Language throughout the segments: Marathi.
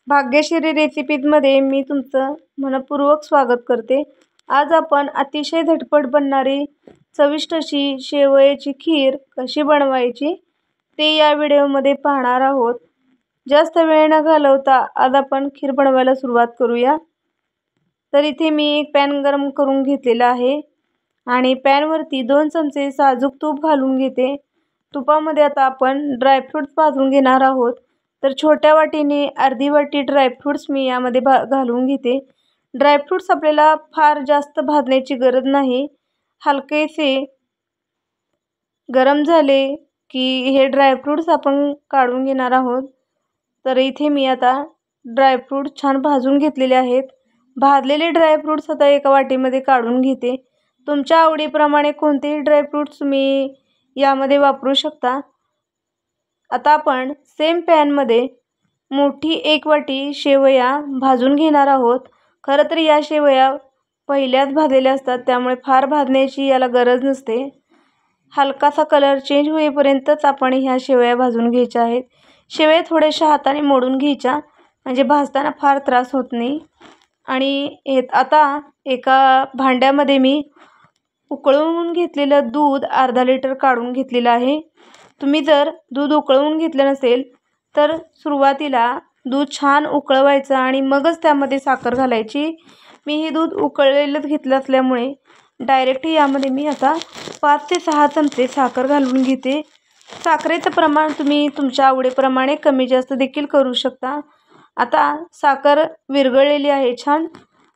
भाग्यश्री रेसिपीजमध्ये मी तुमचं मनपूर्वक स्वागत करते। आज आपण अतिशय झटपट बनणारी चविष्ट अशी शेवयाची खीर कशी बनवायची ते या व्हिडिओमध्ये पाहणार आहोत। जास्त वेळ न घालवता आज आपण खीर बनवायला सुरुवात करूया। तर इथे मी एक पॅन गरम करून घेतलेला आहे आणि पॅन वरती 2 चमचे साजूक तूप घालून घेते। तुपामध्ये आता आपण ड्रायफ्रूट्स भाजून घेणार आहोत। तर छोट्या वाटीने अर्धी वाटी ड्रायफ्रूट्स मी यामध्ये घालून घेते। ड्रायफ्रूट्स आपल्याला फार जास्त भाजण्याची गरज नाही, हलकेसे गरम झाले की हे ड्रायफ्रूट्स आपण काढून घेणार आहोत। तर इथे मी आता ड्रायफ्रूट छान भाजून घेतलेले आहेत। भाजलेले ड्रायफ्रूट्स आता एका वाटीमध्ये काढून घेते। तुमच्या आवडीप्रमाणे कोणतेही ड्रायफ्रूट्स तुम्ही यामध्ये वापरू शकता। आता आपण सेम पॅन मध्ये मोठी 1 वाटी शेवया भाजून घेणार आहोत। खरं तर या शेवया पहिल्याच भाजलेल्या असतात, त्यामुळे फार भाजण्याची याला गरज नसते। हलकासा कलर चेंज होईपर्यंतच आपण ह्या शेवया भाजून घ्यायच्या आहेत। शेवया थोड्याशा हाताने मोडून घ्यायच्या, म्हणजे भाजताना फार त्रास होत नाही। आणि आता एका भांड्यामध्ये मी उकळवून घेतलेलं दूध अर्धा लिटर काढून घेतलेलं आहे। तुम्ही जर दूध उकळवून घेतलं नसेल तर सुरुवातीला दूध छान उकळवायचं आणि मगच त्यामध्ये साखर घालायची। मी हे दूध उकळलेलंच घेतलं असल्यामुळे डायरेक्ट यामध्ये मी आता 5 ते 6 चमचे साखर घालून घेते। साखरेचं प्रमाण तुम्ही तुमच्या आवडीप्रमाणे कमी जास्त देखील करू शकता। आता साखर विरघळलेली आहे छान,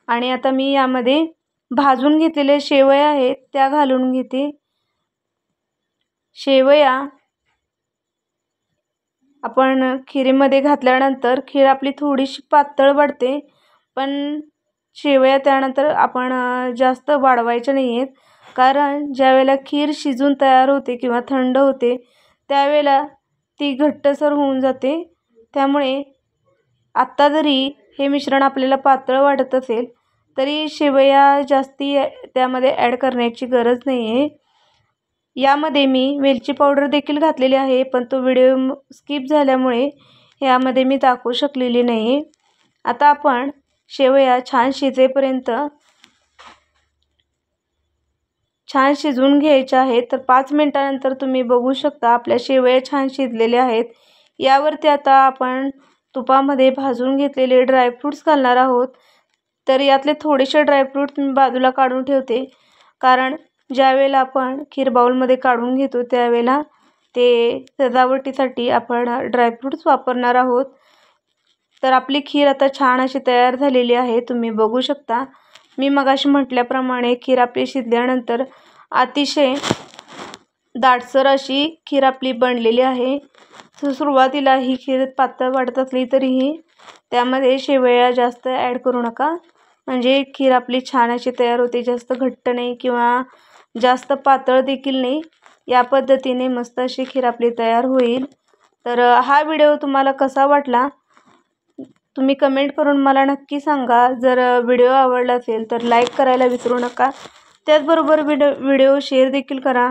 आणि आता मी यामध्ये भाजून घेतलेले शेवया आहेत त्या घालून घेते। शेवया आपण खिरीमध्ये घातल्यानंतर खीर आपली थोडीशी पातळ वाटते, पण शेवया त्यानंतर आपण जास्त वाढवायच्या नाही आहेत, कारण ज्यावेळेला खीर शिजून तयार होते किंवा थंड होते त्यावेळेला ती घट्टसर होऊन जाते। त्यामुळे आत्ता जरी हे मिश्रण आपल्याला पातळ वाटत असेल तरी शेवया जास्ती त्यामध्ये ॲड करण्याची गरज नाही आहे। यामध्ये मी वेलची पावडर देखील घातलेली आहे, पण तो व्हिडिओ स्किप झाल्यामुळे यामध्ये मी दाखवू शकलेली नाही। आता आपण शेवया छान शिजेपर्यंत छान शिजवून घ्यायच्या आहेत। तर 5 मिनिटांनंतर तुम्ही बघू शकता आपल्या शेवया छान शिजलेल्या आहेत। यावरती आता आपण तुपामध्ये भाजून घेतलेले ड्रायफ्रूट्स घालणार आहोत। तर यातले थोडेसे ड्रायफ्रूट्स मी बाजूला काढून ठेवते, कारण ज्यावेळेला आपण खीर बाउलमध्ये काढून घेतो त्यावेळेला ते सजावटीसाठी आपण ड्रायफ्रूट्स वापरणार आहोत। तर आपली खीर आता छान अशी तयार झालेली आहे, तुम्ही बघू शकता। मी मगाशी म्हटल्याप्रमाणे खीर आपली शिजल्यानंतर अतिशय दाटसर अशी खीर आपली बनलेली आहे। सुरुवातीला ही खीर पातळ वाटत असली तरीही त्यामध्ये शेवया जास्त ॲड करू नका, म्हणजे खीर आपली छान अशी तयार होते। जास्त घट्ट नाही किंवा जास्त पातळ देखील नाही, या पद्धतीने मस्त अशी खीर आपली तयार होईल। तर हा व्हिडिओ तुम्हाला कसा वाटला तुम्ही कमेंट करून मला नक्की सांगा। जर व्हिडिओ आवडला असेल तर लाईक करायला विसरू नका, त्याचबरोबर व्हिडिओ शेअर देखील करा।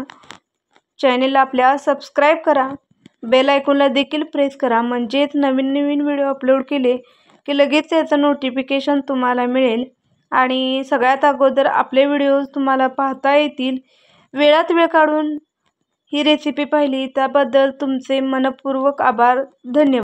चॅनलला आपल्या सबस्क्राईब करा, बेल आयकॉनला देखील प्रेस करा, म्हणजेच नवीन नवीन व्हिडिओ अपलोड केले की लगेच त्याचं नोटिफिकेशन तुम्हाला मिळेल आणि सगळ्यात अगोदर आपले व्हिडिओज तुम्हाला पाहता येतील। वेळात वेळ काढून ही रेसिपी पाहिली त्याबद्दल तुमचे मनपूर्वक आभार, धन्यवाद।